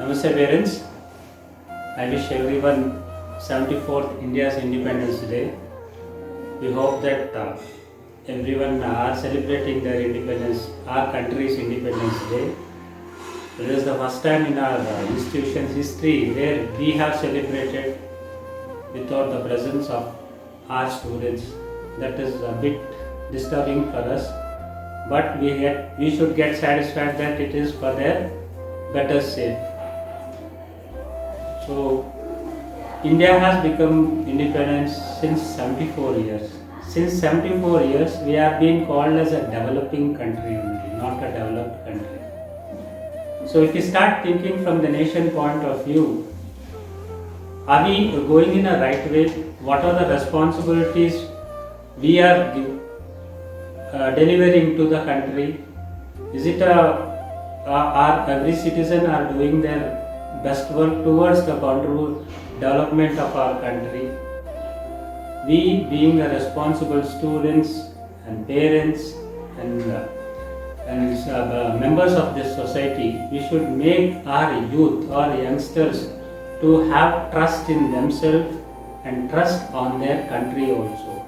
Namaste parents. I wish everyone 74th India's Independence Day. We hope that everyone are celebrating their independence, our country's Independence Day. It is the first time in our institution's history where we have celebrated without the presence of our students. That is a bit disturbing for us, but we should get satisfied that it is for their better sake. So, India has become independent since 74 years. Since 74 years, we have been called as a developing country only, not a developed country. So, if we start thinking from the nation point of view, are we going in a right way? What are the responsibilities we are delivering to the country? Is it are every citizen are doing their best work towards the development of our country? We, being a responsible students and parents and members of this society, we should make our youth or youngsters to have trust in themselves and trust on their country also.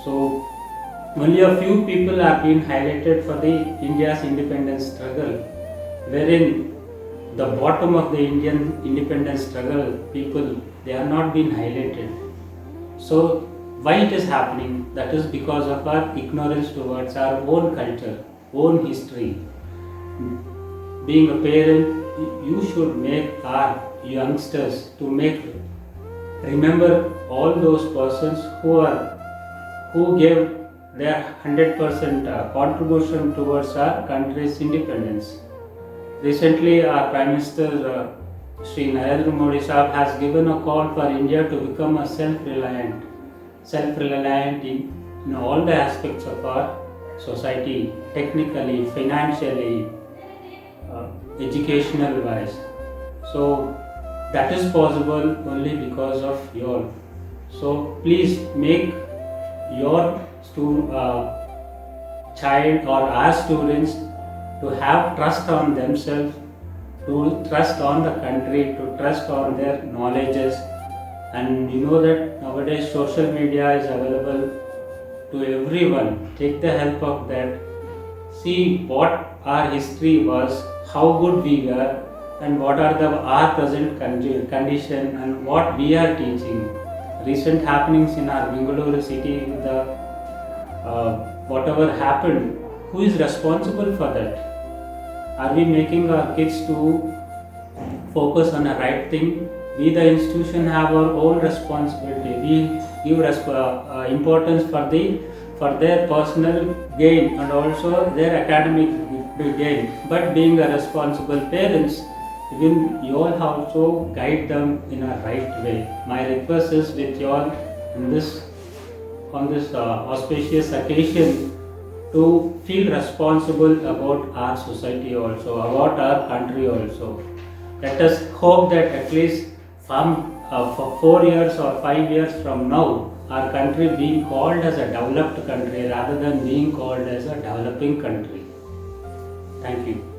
So only a few people are being highlighted for the India's independence struggle, wherein the bottom of the Indian independence struggle people, they are not being highlighted. So why it is happening? That is because of our ignorance towards our own culture, own history. Being a parent, you should make our youngsters to remember all those persons who gave their 100% contribution towards our country's independence. Recently, our Prime Minister Shri Narendra Modi Sahab has given a call for India to become a self-reliant in all the aspects of our society, technically, financially, educational wise. So that is possible only because of you all. So please make your child or our students to have trust on themselves, to trust on the country, to trust on their knowledges. And you know that nowadays social media is available to everyone. Take the help of that. See what our history was, how good we were, and what are our present condition and what we are teaching. Recent happenings in our Bengaluru city, whatever happened, who is responsible for that? Are we making our kids to focus on the right thing? We, the institution, have our own responsibility. We give importance for their personal gain and also their academic gain. But being a responsible parents, even you all have to guide them in a right way. My request is with you all on this auspicious occasion to feel responsible about our society also, about our country also. Let us hope that at least for 4 years or 5 years from now, our country being called as a developed country rather than being called as a developing country. Thank you.